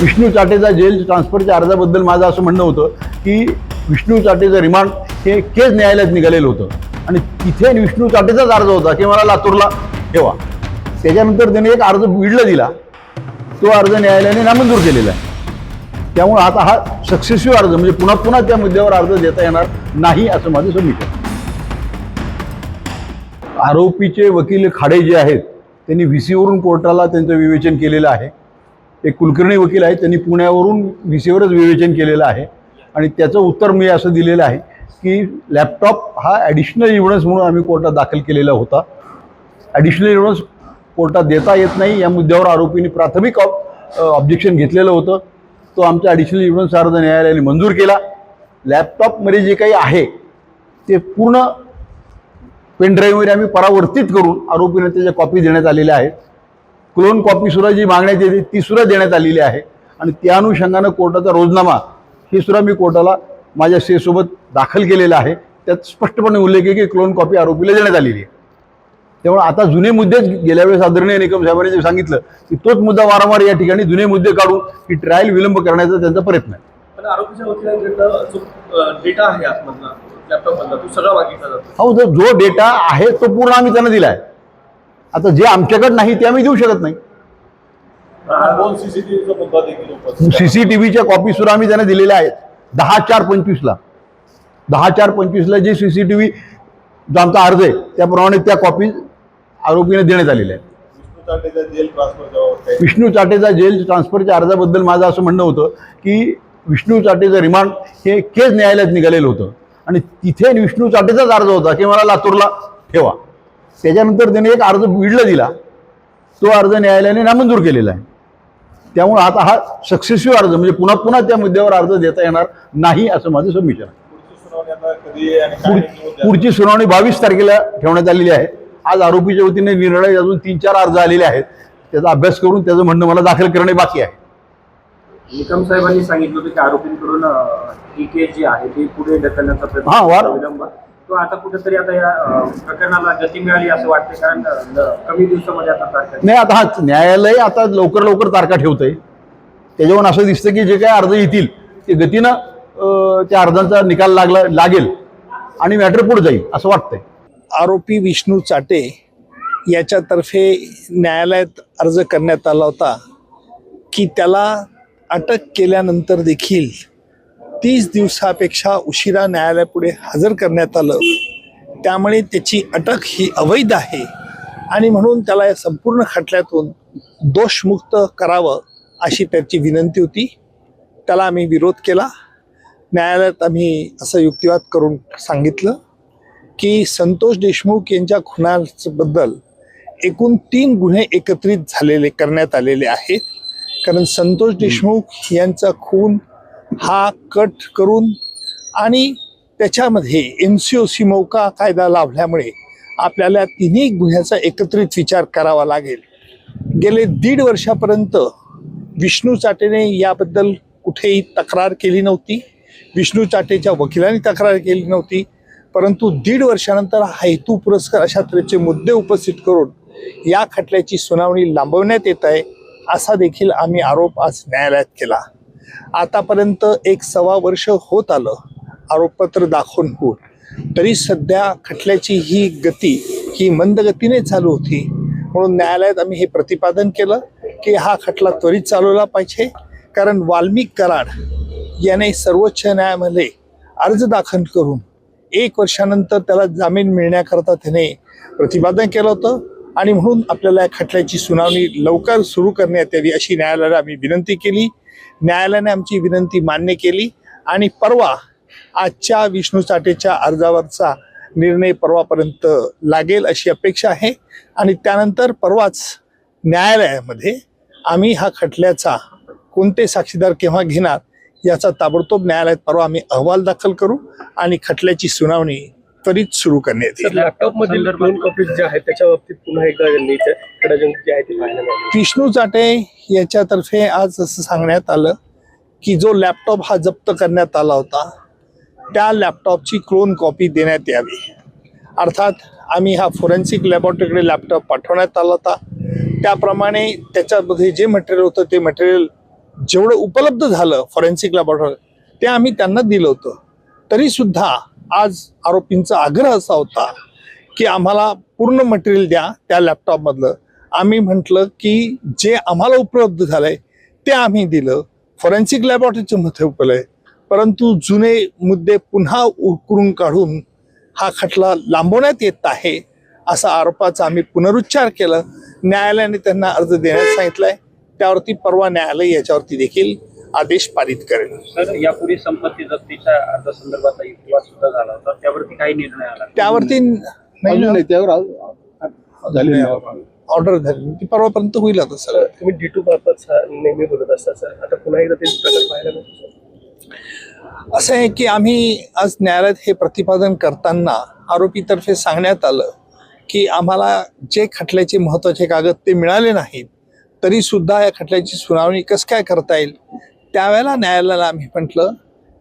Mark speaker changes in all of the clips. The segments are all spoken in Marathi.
Speaker 1: विष्णू चाटेचा जेल ट्रान्सफरच्या अर्जाबद्दल माझं असं म्हणणं होतं की विष्णू चाटेचं रिमांड हे केस न्यायालयात निघालेलं होतं आणि तिथे विष्णू चाटेचाच अर्ज होता की मला लातूरला ठेवा. त्याच्यानंतर त्याने एक अर्ज बीडला दिला, तो अर्ज न्यायालयाने नामंजूर केलेला आहे. त्यामुळे आता हा सक्सेसिव्ह अर्ज म्हणजे पुन्हा पुन्हा त्या मुद्द्यावर अर्ज देता येणार नाही असं माझं सबमिशन. आरोपीचे वकील खाडे जे आहेत त्यांनी VC वरून कोर्टाला त्यांचं विवेचन केलेलं आहे. एक कुलकर्णी वकील आहेत, त्यांनी पुण्यावरून VCवरच विवेचन केलेलं आहे आणि त्याचं उत्तर मी असं दिलेलं आहे की लॅपटॉप हा ॲडिशनल एव्हिडन्स म्हणून आम्ही कोर्टात दाखल केलेला होता. ॲडिशनल एव्हिडन्स कोर्टात देता येत नाही या मुद्द्यावर आरोपींनी प्राथमिक ऑब्जेक्शन घेतलेलं होतं. तो आमचा ॲडिशनल एव्हिडन्स अर्ज न्यायालयाने मंजूर केला. लॅपटॉपमध्ये जे काही आहे ते पूर्ण पेनड्राईव्हवर आम्ही परावर्तित करून आरोपींना त्याच्या कॉपी देण्यात आलेल्या आहेत. क्लोन कॉपीसुद्धा जी मागण्यात येते तीसुद्धा देण्यात आलेली आहे आणि त्या अनुषंगानं कोर्टाचा रोजनामा हे सुद्धा मी कोर्टाला माझ्या सेसोबत दाखल केलेला आहे. त्यात स्पष्टपणे उल्लेख आहे की क्लोन कॉपी आरोपीला देण्यात आलेली आहे. त्यामुळे आता जुने मुद्देच गेल्या वेळेस आदरणीय निकम साहेबांनी जे सांगितलं की तोच मुद्दा वारंवार या ठिकाणी जुने मुद्दे काढून ही ट्रायल विलंब करण्याचा त्यांचा प्रयत्न आहे.
Speaker 2: पण आरोपीच्या वकिलांकडनं जो डेटा आहे आतमधला लॅपटॉपमधला तो सगळा मागितला जातो.
Speaker 1: हो, जो डेटा आहे तो पूर्ण आम्ही त्यांना दिला आहे. आता जे आमच्याकडे नाही ते आम्ही देऊ शकत नाही. CCTVच्या कॉपी सुद्धा आम्ही त्यांना दिलेल्या आहेत. 10/4/25ला 10/4/25ला जे CCTV जो आमचा अर्ज आहे त्याप्रमाणे त्या कॉपी आरोपीने देण्यात आलेल्या आहेत. विष्णू चाटेचा जेल ट्रान्सफरच्या अर्जाबद्दल माझं असं म्हणणं होतं की विष्णू चाटेचं रिमांड हे केस न्यायालयात निघालेलं होतं आणि तिथे विष्णू चाटेचाच अर्ज होता की मला लातूरला ठेवा. त्याच्यानंतर त्याने एक अर्ज बीडला दिला, तो अर्ज न्यायालयाने नामंजूर केलेला आहे. त्यामुळे आता हा सक्सेसिव्ह अर्ज म्हणजे पुन्हा पुन्हा त्या मुद्द्यावर अर्ज देता येणार नाही असं माझं सबमिशन आहे. पुढची सुनावणी 22 तारखेला ठेवण्यात आलेली आहे. आज आरोपीच्या वतीने निर्णय अजून 3-4 अर्ज आलेले आहेत. त्याचा अभ्यास करून त्याचं म्हणणं मला दाखल करणे बाकी आहे.
Speaker 3: निकम साहेबांनी सांगितलं होतं की आरोपींकडून ही केस जी आहे ती पुढे ढकलण्याचा विलंब तो आता कुठेतरी आता या प्रकरणाला गती मिळाली असं वाटतं, कारण कमी दिवसामध्ये आता तारखा
Speaker 1: नाही. आता हा न्यायालय आता लवकर तारखा ठेवतंय. त्याच्यावरून असं दिसतं की जे काही अर्ज येतील ते गतीनं त्या अर्जांचा निकाल लागेल आणि मॅटर पुढे जाईल असं वाटतंय.
Speaker 4: आरोपी विष्णू चाटे याच्यातर्फे न्यायालयात अर्ज करण्यात आला होता की त्याला अटक केल्यानंतर देखील 30 दिवसापेक्षा उशिरा न्यायालयापुढे हजर करण्यात आलं. त्यामुळे त्याची अटक ही अवैध आहे आणि म्हणून त्याला या संपूर्ण खटल्यातून दोषमुक्त करावं अशी त्याची विनंती होती. त्याला आम्ही विरोध केला. न्यायालयात आम्ही असं युक्तिवाद करून सांगितलं की संतोष देशमुख यांच्या खुनाबद्दल एकूण 3 गुन्हे एकत्रित करण्यात आलेले आहेत. कारण संतोष देशमुख यांचा खून हा कट करून आणि त्याच्यामध्ये MCOC मौका कायदा लाभल्यामुळे आपल्याला तिन्ही गुन्ह्याचा एकत्रित विचार करावा लागेल. गेले 1.5 वर्षापर्यंत विष्णू चाटेने याबद्दल कुठेही तक्रार केली नव्हती. विष्णू चाटेच्या वकिलांनी तक्रार केली नव्हती. परंतु 1.5 वर्षानंतर हेतू पुरस्कार अशा तऱ्हेचे मुद्दे उपस्थित करून या खटल्याची सुनावणी लांबवण्यात येत आहे असा देखील आम्ही आरोप आज न्यायालयात केला. आतापर्यंत 1.25 वर्ष होत आलं आरोपपत्र दाखवून होऊन, तरी सध्या खटल्याची ही गती ही मंद गतीने चालू होती. म्हणून न्यायालयात आम्ही हे प्रतिपादन केलं की हा खटला त्वरित चालवला पाहिजे. कारण वाल्मिक कराड याने सर्वोच्च न्यायालयामध्ये अर्ज दाखल करून 1 वर्षानंतर त्याला जामीन मिळण्याकरता त्याने प्रतिपादन केलं होतं आणि म्हणून आपल्याला या खटल्याची सुनावणी लवकर सुरू करण्यात यावी अशी न्यायालयाला आम्ही विनंती केली. न्यायालयाने आमची विनंती मान्य केली आणि परवा आजच्या विष्णू चाटेच्या अर्जावरचा निर्णय परवापर्यंत लागेल अशी अपेक्षा आहे आणि त्यानंतर परवाच न्यायालयामध्ये आम्ही हा खटल्याचा कोणते साक्षीदार केव्हा घेणार याचा ताबडतोब न्यायालयात परवा आम्ही अहवाल दाखल करू आणि खटल्याची सुनावणी त्वरित सुरू करण्यात येईल.
Speaker 2: लॅपटॉप मधील क्लोन कॉपीज ज्या आहेत त्याच्या बाबतीत पुन्हा एकदा जे आहे ते पाहायला मिळाले.
Speaker 4: विष्णू चाटे याच्यातर्फे आज असं सांगण्यात आलं की जो लॅपटॉप हा जप्त करण्यात आला होता त्या लॅपटॉपची क्लोन कॉपी देण्यात यावी. अर्थात आम्ही हा फोरेन्सिक लॅबोरेटरीकडे लॅपटॉप पाठवण्यात आला होता. त्याप्रमाणे त्याच्यामध्ये जे मटेरियल होतं ते मटेरियल जेवढं उपलब्ध झालं फॉरेन्सिक लॅबोरेटरी ते आम्ही त्यांना दिलं होतं. तरी सुद्धा आज आरोपींचा आग्रह असा होता की आम्हाला पूर्ण मटेरियल द्या त्या लॅपटॉपमधलं. आम्ही म्हटलं की जे आम्हाला उपलब्ध झालंय ते आम्ही दिलं. फॉरेन्सिक लॅबोरेटरीचं मध्ये उपलब्ध आहे, परंतु जुने मुद्दे पुन्हा उकरून काढून हा खटला लांबवण्यात येत आहे असा आरोपाचा आम्ही पुनरुच्चार केला. न्यायालयाने त्यांना अर्ज देण्यास सांगितलाय. त्यावरती परवा न्यायालय याच्यावरती देखील आदेश पारित करेल.
Speaker 3: तर यापूर्वी संपत्ती जप्तीच्या अर्जासंदर्भात विवाद सुद्धा झाला होता, त्यावरती काही निर्णय आला?
Speaker 4: त्यावरती
Speaker 1: अजून नाही, त्यावर झालेली
Speaker 4: ऑर्डर झाली ती परवापर्यंत होईल. आता सर
Speaker 2: तुम्ही D2 बाबत नेहमी बोलत असता सर, आता पुन्हा एकदा ते प्रकरण पाहायला मिळतो.
Speaker 4: असं आहे की आम्ही आज न्यायालयात हे प्रतिपादन करताना आरोपीतर्फे सांगण्यात आलं की आम्हाला जे खटल्याचे महत्त्वाचे कागद ते मिळाले नाहीत, तरी सुद्धा या खटल्याची सुनावणी कसं काय करता येईल. त्यावेळेला न्यायालयाला आम्ही म्हटलं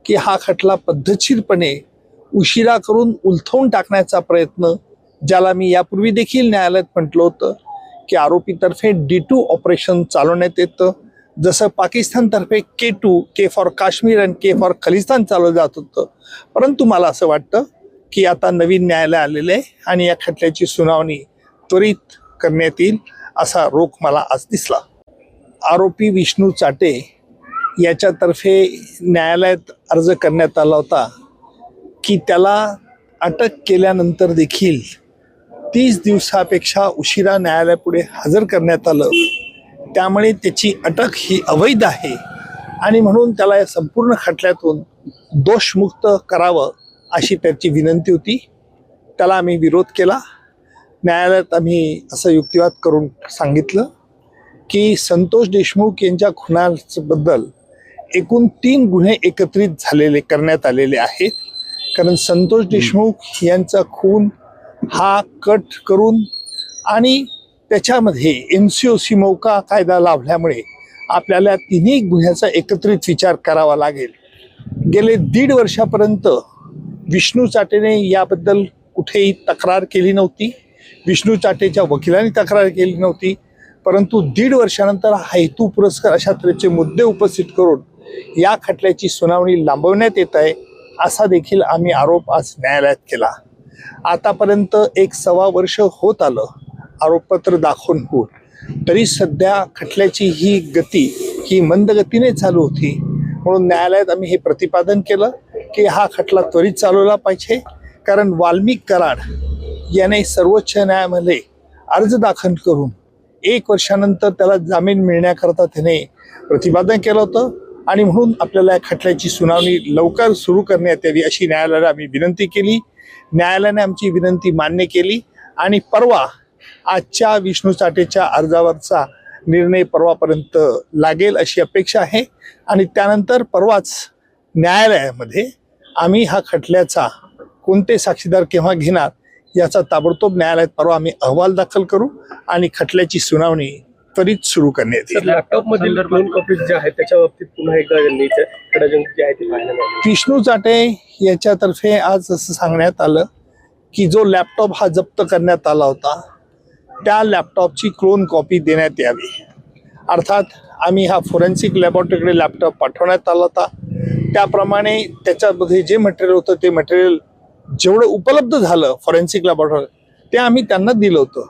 Speaker 4: की हा खटला पद्धतशीरपणे उशिरा करून उलथवून टाकण्याचा प्रयत्न, ज्याला मी यापूर्वी देखील न्यायालयात म्हटलं होतं की आरोपीतर्फे D2 ऑपरेशन चालवण्यात येतं. जसं पाकिस्तानतर्फे K2, K फॉर काश्मीर आणि K फॉर खलिस्तान चालवलं जात होतं. परंतु मला असं वाटतं की आता नवीन न्यायालय आलेलं आहे आणि या खटल्याची सुनावणी त्वरित करण्यात येईल असा रोख मला आज दिसला. आरोपी विष्णू चाटे याच्यातर्फे न्यायालयात अर्ज करण्यात आला होता की त्याला अटक केल्यानंतर देखील 30 दिवसापेक्षा उशिरा न्यायालयापुढे हजर करण्यात आलं. त्यामुळे त्याची अटक ही अवैध आहे आणि म्हणून त्याला या संपूर्ण खटल्यातून दोषमुक्त करावं अशी त्याची विनंती होती. त्याला आम्ही विरोध केला. न्यायालयात आम्ही असं युक्तिवाद करून सांगितलं की संतोष देशमुख यांच्या खुनाबद्दल एकूण 3 गुन्हे एकत्रित करण्यात आलेले आहेत. कारण संतोष देशमुख यांचा खून हा कट करून आणि त्याच्यामध्ये MCOC मौका कायदा लाभल्यामुळे आपल्याला तिन्ही गुन्ह्याचा एकत्रित विचार करावा लागेल. गेले 1.5 वर्षापर्यंत विष्णू चाटेने याबद्दल कुठेही तक्रार केली नव्हती. विष्णू चाटेच्या वकिलांनी तक्रार केली नव्हती. परंतु 1.5 वर्षानंतर हा हेतू पुरस्कार अशा तऱ्हेचे मुद्दे उपस्थित करून या खटल्याची सुनावणी लांबवण्यात येत आहे असा देखील आम्ही आरोप आज न्यायालयात केला. आतापर्यंत 1.25 वर्ष होत आलं आरोपपत्र दाखवून होऊन, तरी सध्या खटल्याची ही गती ही मंद गतीने चालू होती. म्हणून न्यायालयात आम्ही हे प्रतिपादन केलं की हा खटला त्वरित चालवला पाहिजे. कारण वाल्मिक कराड याने सर्वोच्च न्यायालयामध्ये अर्ज दाखल करून 1 वर्षानंतर त्याला जामीन मिळण्याकरता त्याने प्रतिपादन केलं होतं आणि म्हणून आपल्याला या खटल्याची सुनावणी लवकर सुरू करण्यात यावी अशी न्यायालयाला आम्ही विनंती केली. न्यायालयाने आमची विनंती मान्य केली आणि परवा आजच्या विष्णू चाटेच्या अर्जावरचा निर्णय परवापर्यंत लागेल अशी अपेक्षा आहे. आणि त्यानंतर परवाच न्यायालयामध्ये आम्ही हा खटल्याचा कोणते साक्षीदार केव्हा घेणार याचा ताबडतोब न्यायालयात परवा आम्ही अहवाल दाखल करू आणि खटल्याची सुनावणी त्वरित सुरू करण्यात येईल.
Speaker 2: लॅपटॉप मधील क्लोन कॉपीज ज्या आहेत त्याच्या बाबतीत पुन्हा एकदा खडजंग जे आहे ते पाहायला मिळाले.
Speaker 4: विष्णू चाटे याच्यातर्फे आज असं सांगण्यात आलं की जो लॅपटॉप हा जप्त करण्यात आला होता त्या लॅपटॉपची क्लोन कॉपी देण्यात यावी. अर्थात आम्ही हा फॉरेन्सिक लॅबोरेटरीकडे लॅपटॉप पाठवण्यात आला होता. त्याप्रमाणे त्याच्यामध्ये जे मटेरियल होतं ते मटेरियल जेवढं उपलब्ध झालं फॉरेन्सिक लॅबोरेटरी ते आम्ही त्यांना दिलं होतं.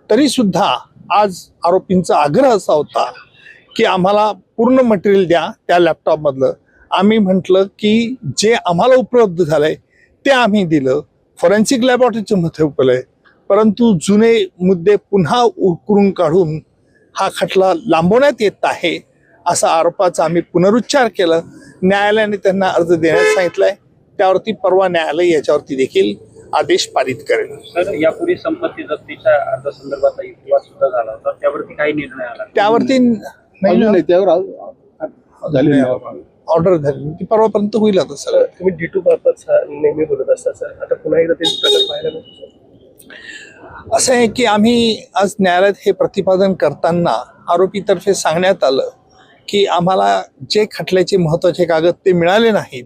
Speaker 4: तरी सुद्धा आज आरोपींचा आग्रह असा होता की आम्हाला पूर्ण मटेरियल द्या त्या लॅपटॉपमधलं. आम्ही म्हटलं की जे आम्हाला उपलब्ध झालंय ते आम्ही दिलं. फॉरेन्सिक लॅबोरेटरीचं मध्ये उपलब्ध आहे, परंतु जुने मुद्दे पुन्हा उकरून काढून हा खटला लांबवण्यात येत आहे असा आरोपाचा आम्ही पुनरुच्चार केला. न्यायालयाने त्यांना अर्ज देण्यास सांगितलाय. त्यावरती परवा न्यायालय याच्यावरती देखील आदेश पारित करेल.
Speaker 3: तर यापूर्वी संपत्ती जप्तीच्या अर्जासंदर्भात विवाद सुद्धा झाला होता, त्यावरती काही निर्णय आला?
Speaker 4: त्यावरती
Speaker 1: अजून नाही, त्यावर झालेली
Speaker 4: ऑर्डर झाली ती परवापर्यंत होईल. आता सर
Speaker 2: तुम्ही D2 बाबत नेहमी बोलत असता सर, आता पुन्हा एकदा ते प्रकरण पाहायला मिळतो.
Speaker 4: असं आहे की आम्ही आज न्यायालयात हे प्रतिपादन करताना आरोपीतर्फे सांगण्यात आलं की आम्हाला जे खटल्याचे महत्त्वाचे कागद ते मिळाले नाहीत,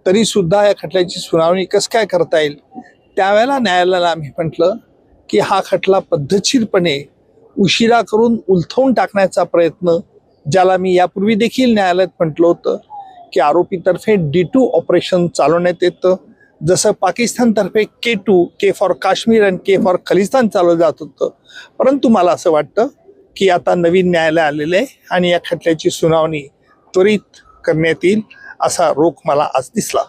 Speaker 4: तरी सुद्धा या खटल्याची सुनावणी कसं काय करता येईल. त्यावेळेला न्यायालयाला आम्ही म्हटलं की हा खटला पद्धतशीरपणे उशिरा करून उलथवून टाकण्याचा प्रयत्न, ज्याला मी यापूर्वी देखील न्यायालयात म्हटलं होतं की आरोपीतर्फे D2 ऑपरेशन चालवण्यात येतं, जसं पाकिस्तानतर्फे K2, K फॉर काश्मीर आणि K फॉर खलिस्तान चालवलं जात होतं. परंतु मला असं वाटतं की आता नवीन न्यायालय आलेलं आहे आणि या खटल्याची सुनावणी त्वरित करण्यात येईल असा रोख मला आज दिसला.